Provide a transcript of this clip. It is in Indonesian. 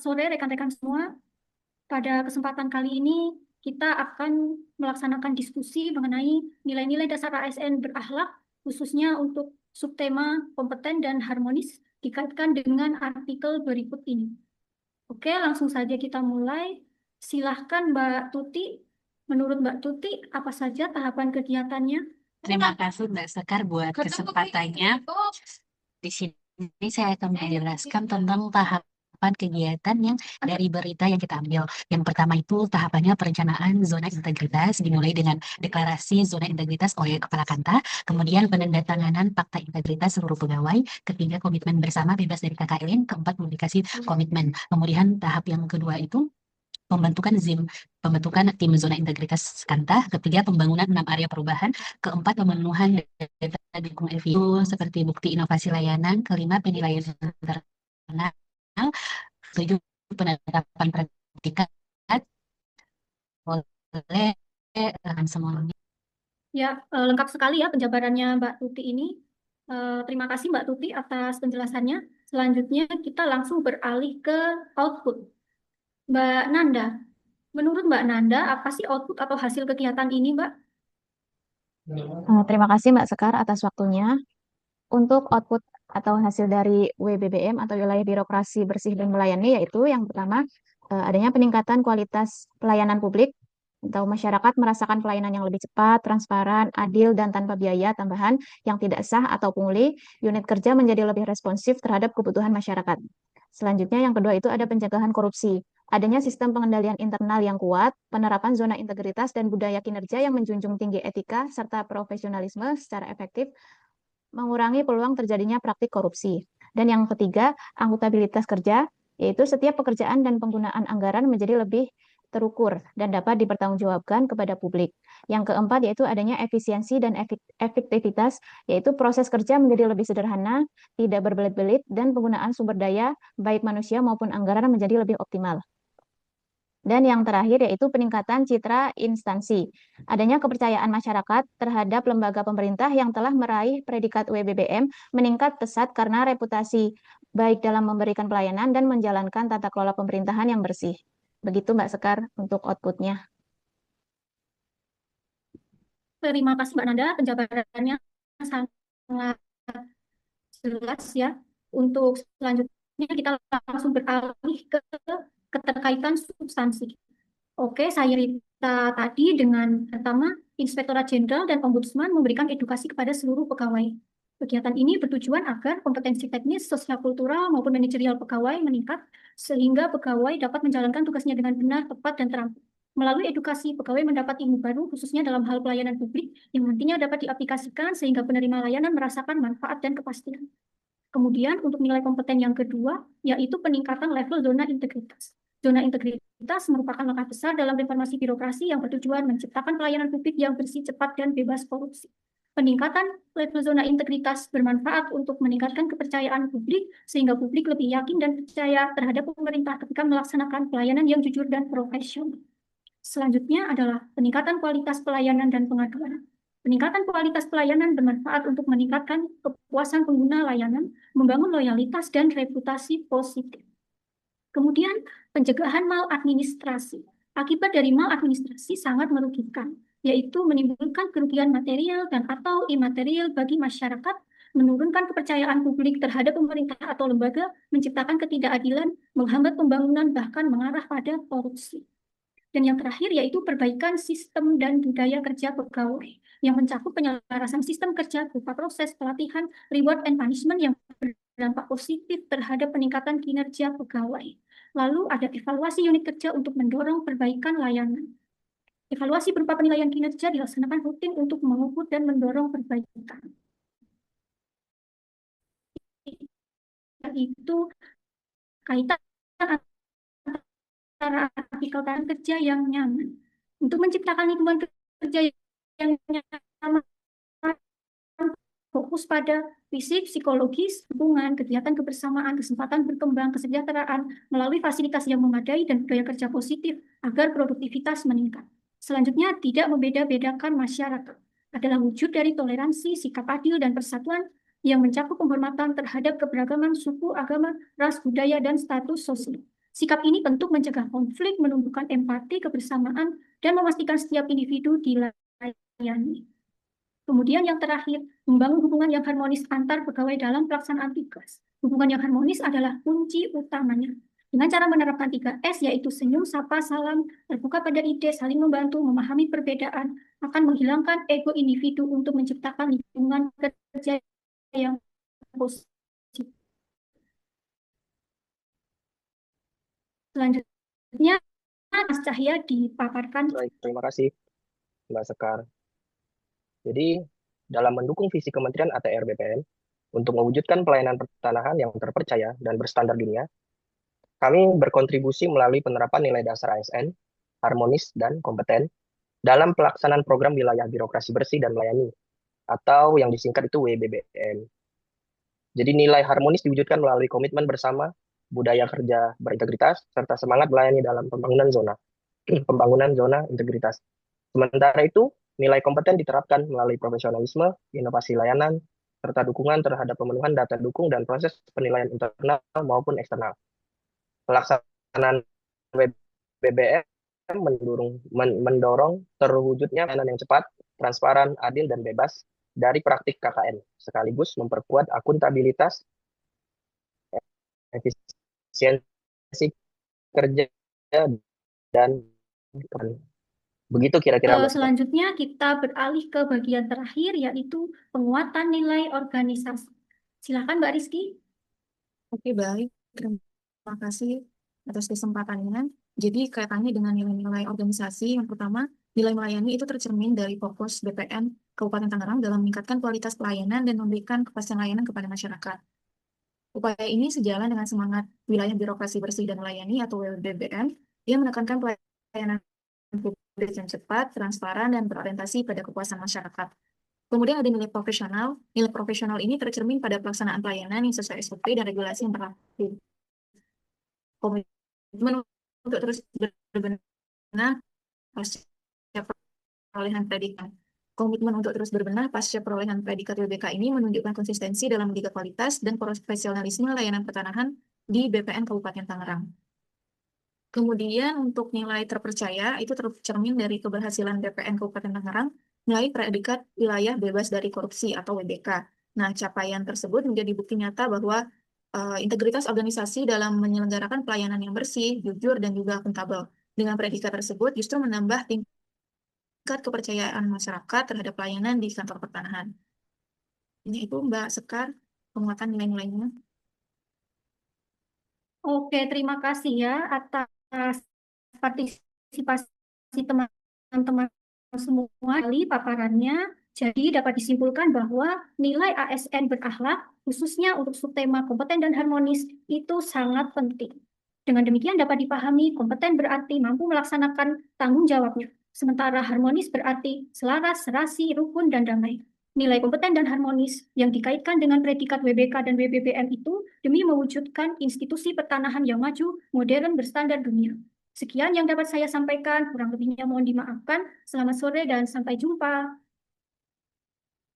sore rekan-rekan semua. Pada kesempatan kali ini kita akan melaksanakan diskusi mengenai nilai-nilai dasar ASN berakhlak, khususnya untuk subtema kompeten dan harmonis dikaitkan dengan artikel berikut ini. Oke, langsung saja kita mulai. Silahkan Mbak Tuti. Menurut Mbak Tuti, apa saja tahapan kegiatannya? Terima kasih Mbak Sekar buat kesempatannya. Di sini saya akan menjelaskan tentang tahapan kegiatan yang dari berita yang kita ambil. Yang pertama itu tahapannya perencanaan zona integritas dimulai dengan deklarasi zona integritas oleh Kepala Kantor, kemudian penandatanganan fakta integritas seluruh pegawai, ketiga komitmen bersama bebas dari KKN, keempat publikasi komitmen. Kemudian tahap yang kedua itu pembentukan tim zona integritas Kanta, ketiga pembangunan 6 area perubahan, keempat pemenuhan data dukung FIU seperti bukti inovasi layanan, kelima penilaian internal, ketujuh penetapan predikat oleh semuanya. Ya, lengkap sekali ya penjabarannya Mbak Tuti ini. Terima kasih Mbak Tuti atas penjelasannya. Selanjutnya kita langsung beralih ke output. Mbak Nanda, menurut Mbak Nanda, apa sih output atau hasil kegiatan ini, Mbak? Terima kasih Mbak Sekar atas waktunya. Untuk output atau hasil dari WBBM atau wilayah birokrasi bersih dan melayani, yaitu yang pertama adanya peningkatan kualitas pelayanan publik atau masyarakat merasakan pelayanan yang lebih cepat, transparan, adil, dan tanpa biaya tambahan yang tidak sah atau pungli. Unit kerja menjadi lebih responsif terhadap kebutuhan masyarakat. Selanjutnya yang kedua itu ada pencegahan korupsi. Adanya sistem pengendalian internal yang kuat, penerapan zona integritas dan budaya kinerja yang menjunjung tinggi etika serta profesionalisme secara efektif mengurangi peluang terjadinya praktik korupsi. Dan yang ketiga, akuntabilitas kerja, yaitu setiap pekerjaan dan penggunaan anggaran menjadi lebih terukur dan dapat dipertanggungjawabkan kepada publik. Yang keempat yaitu adanya efisiensi dan efektivitas, yaitu proses kerja menjadi lebih sederhana, tidak berbelit-belit, dan penggunaan sumber daya, baik manusia maupun anggaran menjadi lebih optimal. Dan yang terakhir yaitu peningkatan citra instansi. Adanya kepercayaan masyarakat terhadap lembaga pemerintah yang telah meraih predikat WBBM meningkat pesat karena reputasi baik dalam memberikan pelayanan dan menjalankan tata kelola pemerintahan yang bersih. Begitu Mbak Sekar untuk outputnya. Terima kasih Mbak Nanda, penjabarannya sangat jelas ya. Untuk selanjutnya kita langsung beralih ke keterkaitan substansi. Oke, saya Rita tadi dengan pertama, Inspektorat Jenderal dan Ombudsman memberikan edukasi kepada seluruh pegawai. Kegiatan ini bertujuan agar kompetensi teknis, sosial kultural, maupun manajerial pegawai meningkat, sehingga pegawai dapat menjalankan tugasnya dengan benar, tepat, dan terampil. Melalui edukasi, pegawai mendapat ilmu baru, khususnya dalam hal pelayanan publik, yang nantinya dapat diaplikasikan sehingga penerima layanan merasakan manfaat dan kepastian. Kemudian, untuk nilai kompeten yang kedua, yaitu peningkatan level zona integritas. Zona integritas merupakan langkah besar dalam reformasi birokrasi yang bertujuan menciptakan pelayanan publik yang bersih, cepat, dan bebas korupsi. Peningkatan level zona integritas bermanfaat untuk meningkatkan kepercayaan publik, sehingga publik lebih yakin dan percaya terhadap pemerintah ketika melaksanakan pelayanan yang jujur dan profesional. Selanjutnya adalah peningkatan kualitas pelayanan dan pengaduan. Peningkatan kualitas pelayanan bermanfaat untuk meningkatkan kepuasan pengguna layanan, membangun loyalitas dan reputasi positif. Kemudian, pencegahan maladministrasi. Akibat dari maladministrasi sangat merugikan, yaitu menimbulkan kerugian material dan atau imaterial bagi masyarakat, menurunkan kepercayaan publik terhadap pemerintah atau lembaga, menciptakan ketidakadilan, menghambat pembangunan, bahkan mengarah pada korupsi. Dan yang terakhir yaitu perbaikan sistem dan budaya kerja pegawai yang mencakup penyelarasan sistem kerja berupa proses pelatihan, reward and punishment yang berdampak positif terhadap peningkatan kinerja pegawai. Lalu ada evaluasi unit kerja untuk mendorong perbaikan layanan. Evaluasi berupa penilaian kinerja dilaksanakan rutin untuk mengukur dan mendorong perbaikan. Itu kaitan antara artikel kerja yang nyaman. Untuk menciptakan lingkungan kerja yang nyaman, fokus pada fisik, psikologis, hubungan, kegiatan kebersamaan, kesempatan berkembang, kesejahteraan, melalui fasilitas yang memadai dan budaya kerja positif agar produktivitas meningkat. Selanjutnya, tidak membeda-bedakan masyarakat. Adalah wujud dari toleransi, sikap adil, dan persatuan yang mencakup penghormatan terhadap keberagaman suku, agama, ras, budaya, dan status sosial. Sikap ini bentuk mencegah konflik, menumbuhkan empati, kebersamaan, dan memastikan setiap individu dilayani. Kemudian yang terakhir, membangun hubungan yang harmonis antar pegawai dalam pelaksanaan tugas. Hubungan yang harmonis adalah kunci utamanya. Dengan cara menerapkan 3S, yaitu senyum, sapa, salam, terbuka pada ide, saling membantu, memahami perbedaan, akan menghilangkan ego individu untuk menciptakan lingkungan kerja yang positif. Selanjutnya, Mas Cahya dipaparkan. Baik, terima kasih Mbak Sekar. Jadi, dalam mendukung visi Kementerian ATR BPN untuk mewujudkan pelayanan pertanahan yang terpercaya dan berstandar dunia, kami berkontribusi melalui penerapan nilai dasar ASN, harmonis dan kompeten, dalam pelaksanaan program wilayah birokrasi bersih dan melayani, atau yang disingkat itu WBBM. Jadi nilai harmonis diwujudkan melalui komitmen bersama, budaya kerja berintegritas, serta semangat melayani dalam pembangunan zona integritas. Sementara itu, nilai kompeten diterapkan melalui profesionalisme, inovasi layanan, serta dukungan terhadap pemenuhan data dukung dan proses penilaian internal maupun eksternal. Pelaksanaan WBBM mendorong terwujudnya pelayanan yang cepat, transparan, adil, dan bebas dari praktik KKN, sekaligus memperkuat akuntabilitas, efisiensi kerja, dan begitu kira-kira. Selanjutnya kita beralih ke bagian terakhir, yaitu penguatan nilai organisasi. Silakan Mbak Rizky. Oke, baik. Terima kasih atas kesempatannya. Jadi kaitannya dengan nilai-nilai organisasi, yang pertama, nilai melayani itu tercermin dari fokus BPN Kabupaten Tangerang dalam meningkatkan kualitas pelayanan dan memberikan kepastian layanan kepada masyarakat. Upaya ini sejalan dengan semangat wilayah birokrasi bersih dan melayani atau WBBM yang menekankan pelayanan publik yang cepat, transparan, dan berorientasi pada kepuasan masyarakat. Kemudian ada nilai profesional. Nilai profesional ini tercermin pada pelaksanaan pelayanan yang sesuai SOP dan regulasi yang berlaku. Komitmen untuk terus berbenah pasca perolehan predikat. Komitmen untuk terus berbenah pasca perolehan predikat WBK ini menunjukkan konsistensi dalam menjaga kualitas dan profesionalisme layanan pertanahan di BPN Kabupaten Tangerang. Kemudian untuk nilai terpercaya itu tercermin dari keberhasilan BPN Kabupaten Tangerang melalui predikat wilayah bebas dari korupsi atau WBK. Nah, capaian tersebut menjadi bukti nyata bahwa integritas organisasi dalam menyelenggarakan pelayanan yang bersih, jujur, dan juga akuntabel. Dengan predikat tersebut justru menambah tingkat kepercayaan masyarakat terhadap pelayanan di kantor pertanahan. Ini itu Mbak Sekar, penguatan nilai-nilainya. Oke, terima kasih ya atas partisipasi teman-teman semua di paparannya. Jadi dapat disimpulkan bahwa nilai ASN berakhlak, khususnya untuk subtema kompeten dan harmonis, itu sangat penting. Dengan demikian dapat dipahami kompeten berarti mampu melaksanakan tanggung jawabnya. Sementara harmonis berarti selaras, serasi, rukun, dan damai. Nilai kompeten dan harmonis yang dikaitkan dengan predikat WBK dan WBBM itu demi mewujudkan institusi pertanahan yang maju, modern, berstandar dunia. Sekian yang dapat saya sampaikan, kurang lebihnya mohon dimaafkan. Selamat sore dan sampai jumpa.